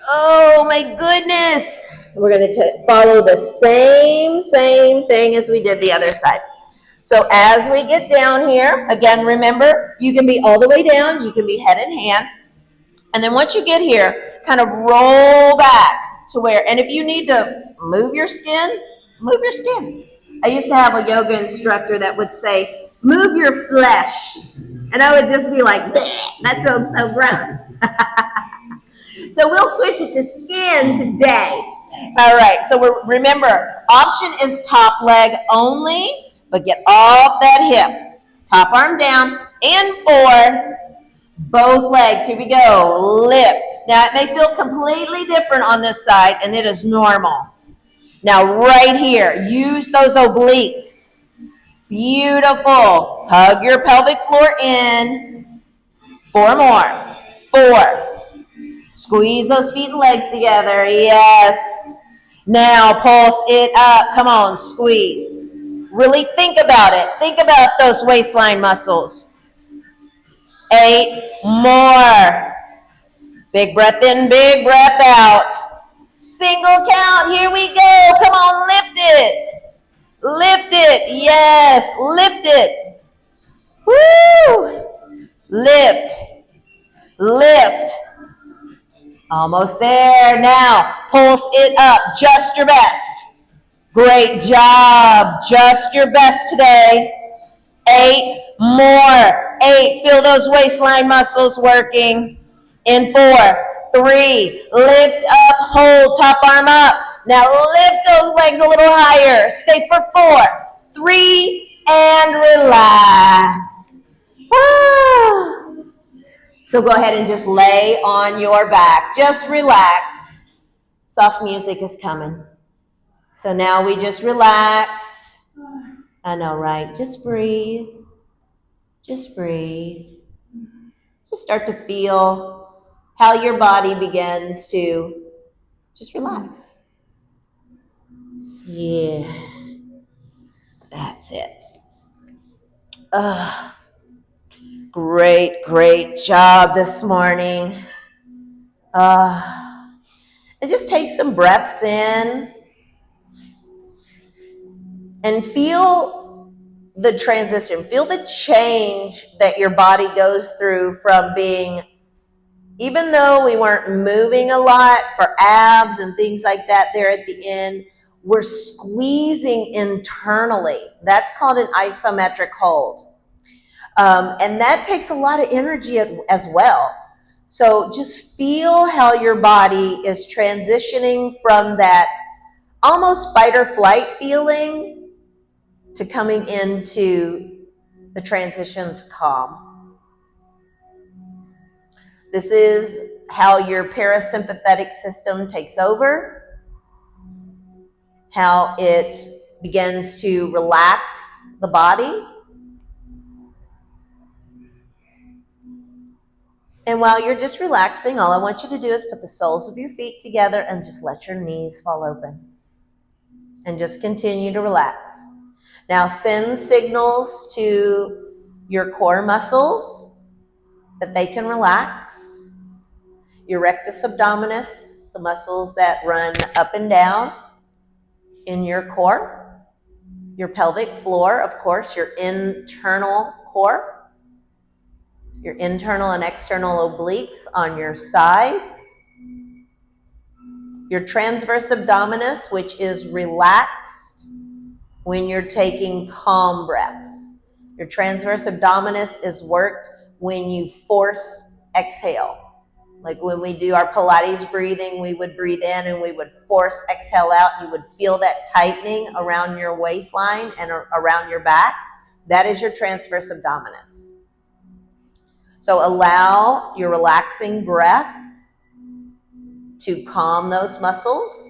Oh my goodness. We're going to follow the same thing as we did the other side. So as we get down here, again, remember, you can be all the way down, you can be head in hand. And then once you get here, kind of roll back to where, and if you need to move your skin, move your skin. I used to have a yoga instructor that would say, move your flesh. And I would just be like, that sounds so gross. So we'll switch it to skin today. All right, so remember, option is top leg only, but get off that hip. Top arm down, and 4, both legs. Here we go, lift. Now it may feel completely different on this side, and it is normal. Now right here, use those obliques. Beautiful. Hug your pelvic floor in. 4 more. 4. Squeeze those feet and legs together. Yes. Now pulse it up. Come on, squeeze. Really think about it. Think about those waistline muscles. 8 more. Big breath in, big breath out. Single count. Here we go. Come on, lift it. Lift it. Yes, lift it. Woo. Lift. Lift. Almost there. Now, pulse it up. Just your best. Great job. Just your best today. 8 more. 8. Feel those waistline muscles working. In 4, 3. Lift up, hold, top arm up. Now lift those legs a little higher. Stay for 4, 3, and relax. So go ahead and just lay on your back. Just relax. Soft music is coming. So now we just relax. I know, right? Just breathe. Just breathe. Just start to feel how your body begins to just relax. Yeah. That's it. Great job this morning. And just take some breaths in and feel the transition. Feel the change that your body goes through from being, even though we weren't moving a lot for abs and things like that there at the end, we're squeezing internally. That's called an isometric hold. And that takes a lot of energy as well. So just feel how your body is transitioning from that almost fight or flight feeling to coming into the transition to calm. This is how your parasympathetic system takes over, how it begins to relax the body. And while you're just relaxing, all I want you to do is put the soles of your feet together and just let your knees fall open. And just continue to relax. Now send signals to your core muscles that they can relax. Your rectus abdominis, the muscles that run up and down in your core. Your pelvic floor, of course, your internal core. Your internal and external obliques on your sides. Your transverse abdominis, which is relaxed when you're taking calm breaths. Your transverse abdominis is worked when you force exhale. Like when we do our Pilates breathing, we would breathe in and we would force exhale out. You would feel that tightening around your waistline and around your back. That is your transverse abdominis. So allow your relaxing breath to calm those muscles,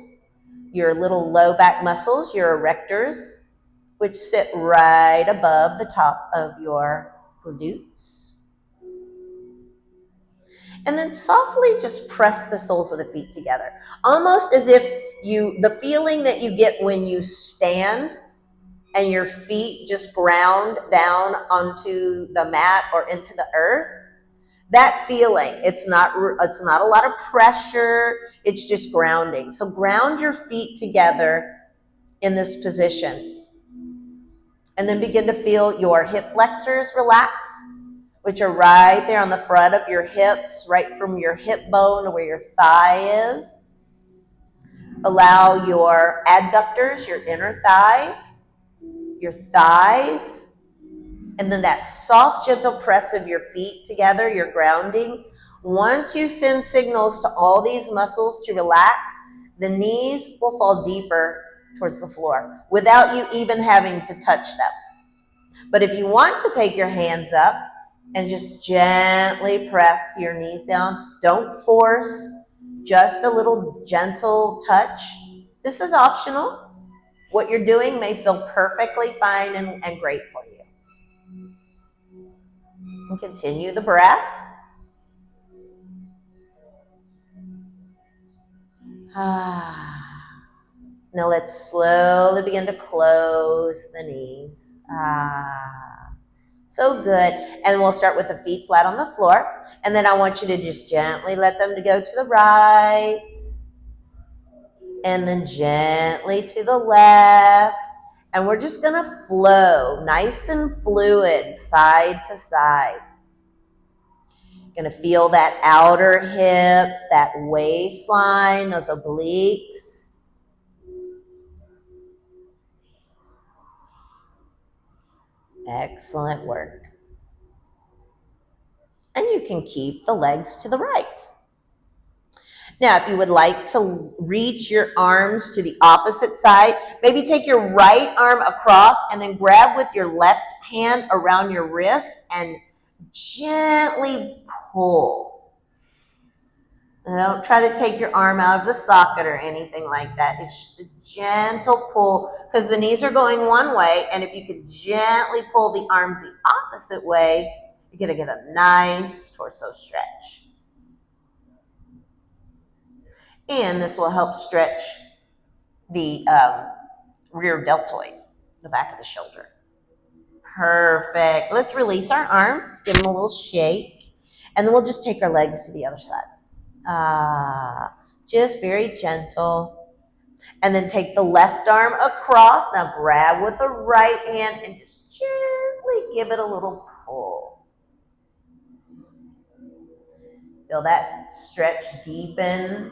your little low back muscles, your erectors, which sit right above the top of your glutes. And then softly just press the soles of the feet together, almost as if the feeling that you get when you stand and your feet just ground down onto the mat or into the earth, that feeling, it's not a lot of pressure, it's just grounding. So ground your feet together in this position. And then begin to feel your hip flexors relax, which are right there on the front of your hips, right from your hip bone to where your thigh is. Allow your adductors, your inner thighs, your thighs, and then that soft, gentle press of your feet together, your grounding. Once you send signals to all these muscles to relax, the knees will fall deeper towards the floor without you even having to touch them. But if you want to take your hands up and just gently press your knees down, don't force, just a little gentle touch. This is optional. What you're doing may feel perfectly fine and great for you. And continue the breath. Now let's slowly begin to close the knees. So good. And we'll start with the feet flat on the floor. And then I want you to just gently let them go to the right. And then gently to the left. And we're just going to flow nice and fluid side to side. Going to feel that outer hip, that waistline, those obliques. Excellent work. And you can keep the legs to the right. Now, if you would like to reach your arms to the opposite side, maybe take your right arm across and then grab with your left hand around your wrist and gently pull. And don't try to take your arm out of the socket or anything like that. It's just a gentle pull because the knees are going one way, and if you could gently pull the arms the opposite way, you're going to get a nice torso stretch. And this will help stretch the rear deltoid, the back of the shoulder. Perfect. Let's release our arms, give them a little shake, and then we'll just take our legs to the other side. Just very gentle. And then take the left arm across. Now grab with the right hand and just gently give it a little pull. Feel that stretch deepen.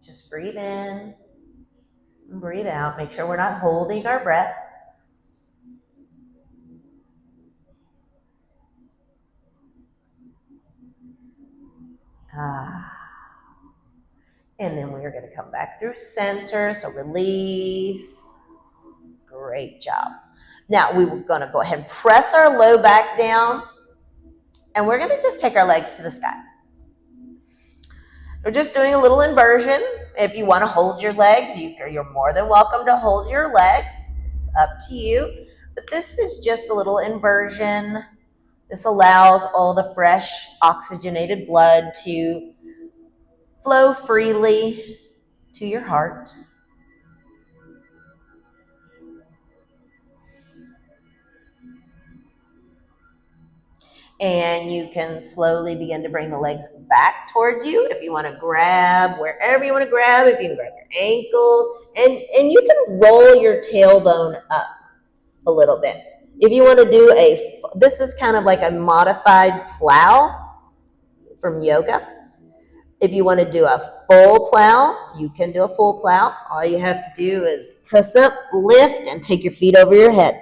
Just breathe in and breathe out. Make sure we're not holding our breath. And then we're going to come back through center. So release. Great job. Now we're going to go ahead and press our low back down. And we're going to just take our legs to the sky. We're just doing a little inversion. If you want to hold your legs, you're more than welcome to hold your legs. It's up to you. But this is just a little inversion. This allows all the fresh oxygenated blood to flow freely to your heart. And you can slowly begin to bring the legs back towards you. If you want to grab wherever you want to grab, if you can grab your ankles, and you can roll your tailbone up a little bit. If you want to do this is kind of like a modified plow from yoga. If you want to do a full plow, you can do a full plow. All you have to do is press up, lift, and take your feet over your head.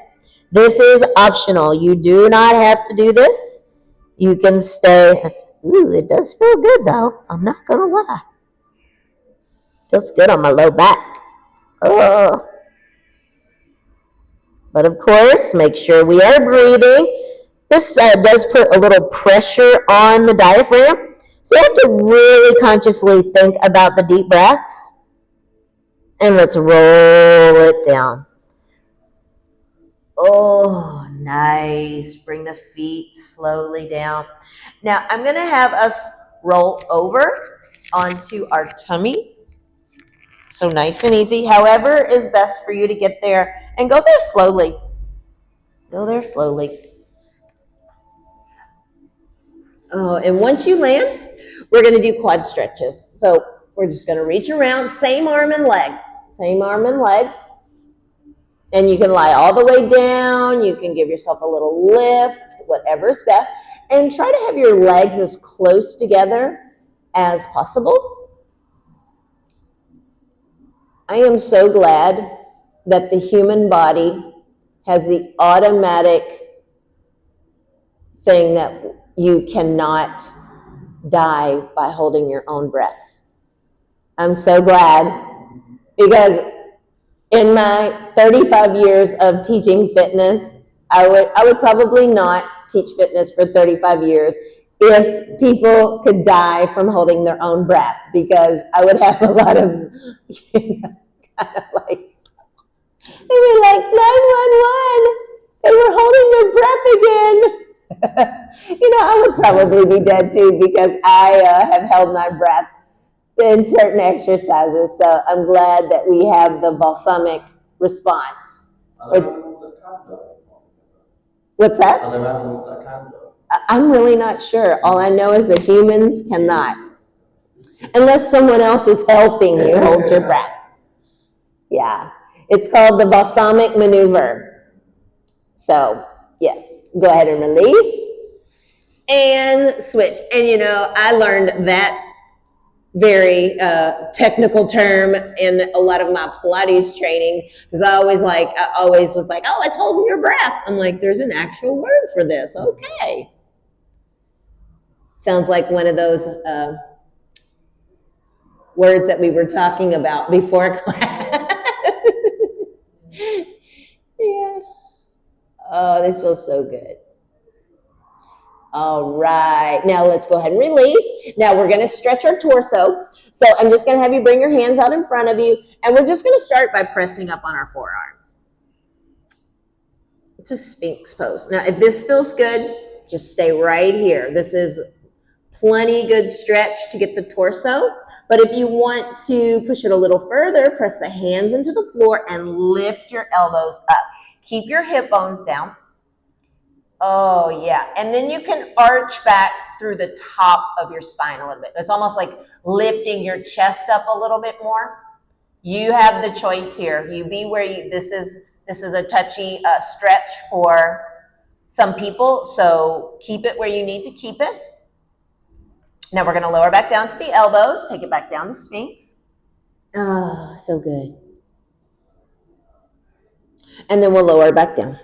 This is optional. You do not have to do this. You can stay. Ooh, it does feel good though. I'm not going to lie. Feels good on my low back. Oh. But of course, make sure we are breathing. This does put a little pressure on the diaphragm. So you have to really consciously think about the deep breaths. And let's roll it down. Oh, nice. Bring the feet slowly down. Now, I'm going to have us roll over onto our tummy. So nice and easy. However is best for you to get there, and go there slowly. Go there slowly. Oh, and once you land, we're going to do quad stretches. So we're just going to reach around, same arm and leg, same arm and leg. And you can lie all the way down. You can give yourself a little lift, whatever's best. And try to have your legs as close together as possible. I am so glad that the human body has the automatic thing that you cannot die by holding your own breath. I'm so glad, because in my 35 years of teaching fitness, I would probably not teach fitness for 35 years if people could die from holding their own breath, because I would have a lot of, kind of like, they were like, 911, they were holding their breath again. I would probably be dead too, because I have held my breath in certain exercises. So I'm glad that we have the balsamic response. What's that? I'm really not sure. All I know is that humans cannot, unless someone else is helping you hold your breath. Yeah, it's called the balsamic maneuver. So yes, go ahead and release and switch. And I learned that very technical term in a lot of my Pilates training, because I always was like, oh, it's holding your breath. I'm like, there's an actual word for this. Okay. Sounds like one of those words that we were talking about before class. Yeah. Oh, this feels so good. All right, now let's go ahead and release. Now we're going to stretch our torso. So I'm just going to have you bring your hands out in front of you, and we're just going to start by pressing up on our forearms. It's a Sphinx pose. Now, if this feels good, just stay right here. This is plenty good stretch to get the torso. But if you want to push it a little further, press the hands into the floor and lift your elbows up. Keep your hip bones down. Oh, yeah. And then you can arch back through the top of your spine a little bit. It's almost like lifting your chest up a little bit more. You have the choice here. You be where you, this is a touchy stretch for some people, so keep it where you need to keep it. Now we're going to lower back down to the elbows, take it back down to Sphinx. Oh, so good. And then we'll lower back down.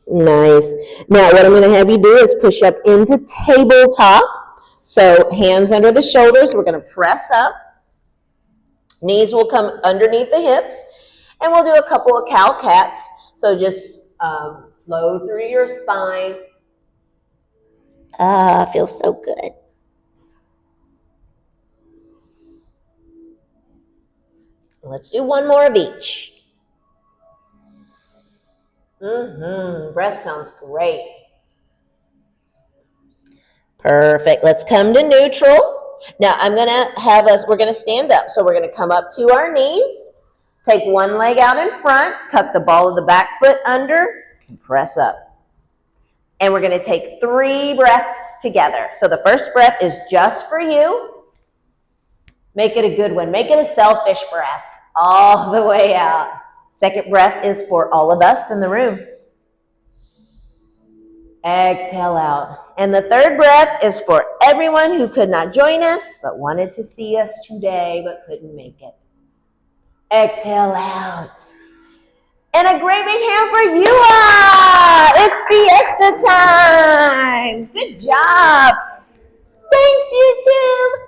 Nice. Now what I'm going to have you do is push up into tabletop. So hands under the shoulders. We're going to press up. Knees will come underneath the hips. And we'll do a couple of cow cats. So just flow through your spine. Feels so good. Let's do one more of each. Breath sounds great. Perfect. Let's come to neutral. Now I'm going to have us, we're going to stand up. So we're going to come up to our knees. Take one leg out in front. Tuck the ball of the back foot under. And press up. And we're going to take 3 breaths together. So the first breath is just for you. Make it a good one. Make it a selfish breath. All the way out. Second breath is for all of us in the room. Exhale out. And the third breath is for everyone who could not join us, but wanted to see us today, but couldn't make it. Exhale out. And a great big hand for you all. It's fiesta time. Good job. Thanks, YouTube.